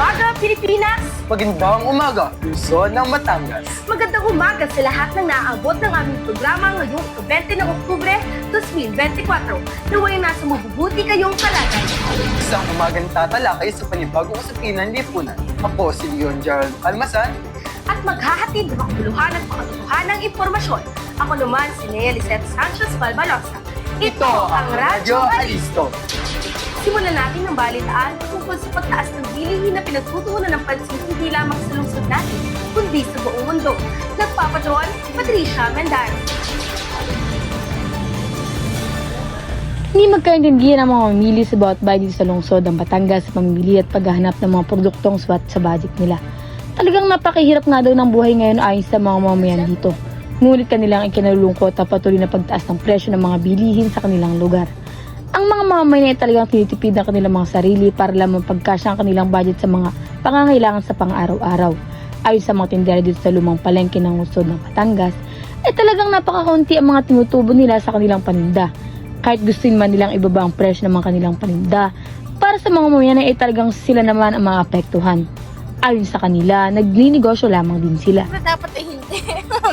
umaga, Pilipinas! Magandang umaga, Luzon ng Batangas. Magandang umaga sa lahat ng naaabot ng aming programa ngayong 20 ng Oktubre 2024. Naway nasa mabubuti kayong kalagay. Isang umagang tatalakay sa panibagong usapinan lipunan. Ako si Leon Gerald Almasan. At maghahatid ng makabuluhan at makatotohanang impormasyon. Ako naman si Nea Lisette Sanchez Balbalosa. Ito ang Radyo Alisto. Simulan natin ang balitaan tungkol sa pagtaas ng bilihin na pinagtutuunan ng pansin hindi lamang sa lungsod natin, kundi sa buong mundo. Nagpapatron, Patricia Mendaro. Hindi magkaintindihan ang mga mamili sa bawat bahay dito sa lungsod ng Batangas sa pamimili at paghahanap ng mga produktong swat sa budget nila. Talagang napakahirap nga daw ng buhay ngayon ayon sa mga mamamayan dito. Ngunit kanilang ikinalulungkot ang patuloy na pagtaas ng presyo ng mga bilihin sa kanilang lugar. Ang mga mamamayan ay talagang tinitipid ang kanilang mga sarili para lamang pagkasya ang kanilang budget sa mga pangangailangan sa pang-araw-araw. Ayon sa mga tindera dito sa lumang palengke ng lungsod ng Batangas, ay talagang napakakunti ang mga tinutubo nila sa kanilang paninda. Kahit gusto man nilang ibaba ang presyo ng mga kanilang paninda, para sa mga mamamayan ay talagang sila naman ang mga apektuhan. Ayon sa kanila, nagninegosyo lamang din sila. Dapat ay hindi.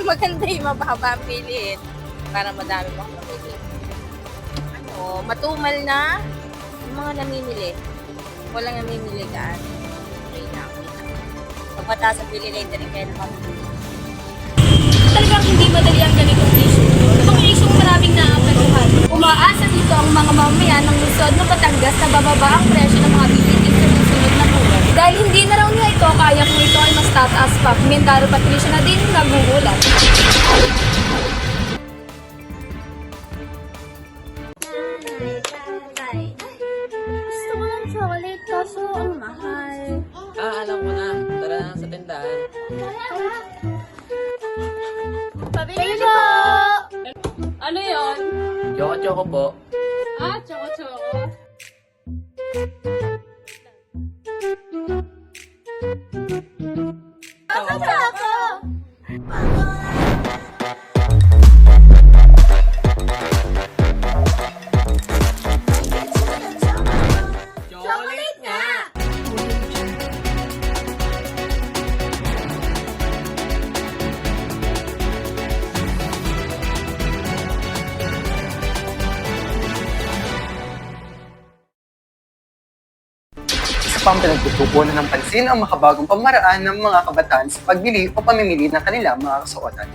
Maganda yung mababa ang bilihin para madami mong mamili. Matumal na yung mga namimili. Walang namimili kaan. Okay na. Pagpataas ang bili later rin kayo naman. Talagang hindi madali ang ganitong issue. Itong issue maraming naapektuhan. Umaasa dito ang mga mamamayan ng Luzon ng Batangas na bababa ang presyo ng mga bilihin sa susunod na buwan. Dahil hindi na raw niya ito kaya kung ito ay mas tataas pa. Mendaro Patricia na din nagugulat. Gusto ko ng chocolate kaso ang mahal. Alam ko na. Tara na sa tindahan. Pabili po! Ano yon? Choco-choco po. Choco-choco. Chocolate nga! Isa pang pinagtutuunan ng pansin ang makabagong pamaraan ng mga kabataan sa pagbili o pamimili ng kanilang mga kasuotan.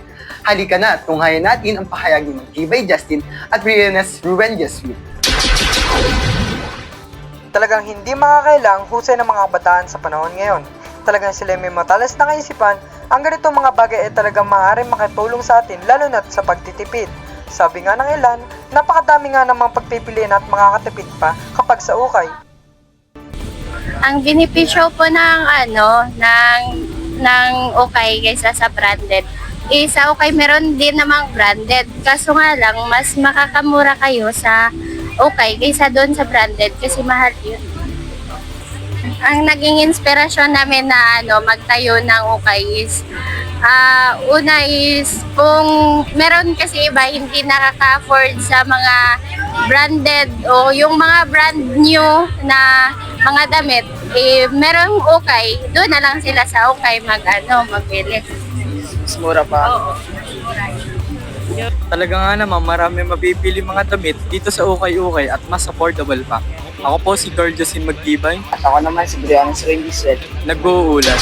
Halika na at tunghayan natin ang pahayag ni Magtibay Justin at Rienes Ruben Jesuit. Talagang hindi makakailang husay ng mga kabataan sa panahon ngayon. Talagang sila may matalas na kaisipan, ang ganitong mga bagay ay talagang maaaring makatulong sa atin lalo na't sa pagtitipid. Sabi nga ng ilan, napakadami nga namang pagpipilian at makakatipid pa kapag sa ukay. Ang benepisyo po ng okay kaysa sa branded. Sa okay meron din namang branded. Kaso nga lang, mas makakamura kayo sa okay kaysa doon sa branded kasi mahal yun. Ang naging inspirasyon namin na magtayo ng okay is una is kung meron kasi iba hindi nakaka-afford sa mga branded o yung mga brand new na mga damit, merong okay, doon na lang sila sa okay magbili. Mas mura pa. Oo. Talaga nga naman marami mabibili mga damit dito sa ukay-ukay at mas affordable pa. Ako po si Carl Josin Magtibay. At ako naman si Brianna Sering Giselle. Nag-uulat.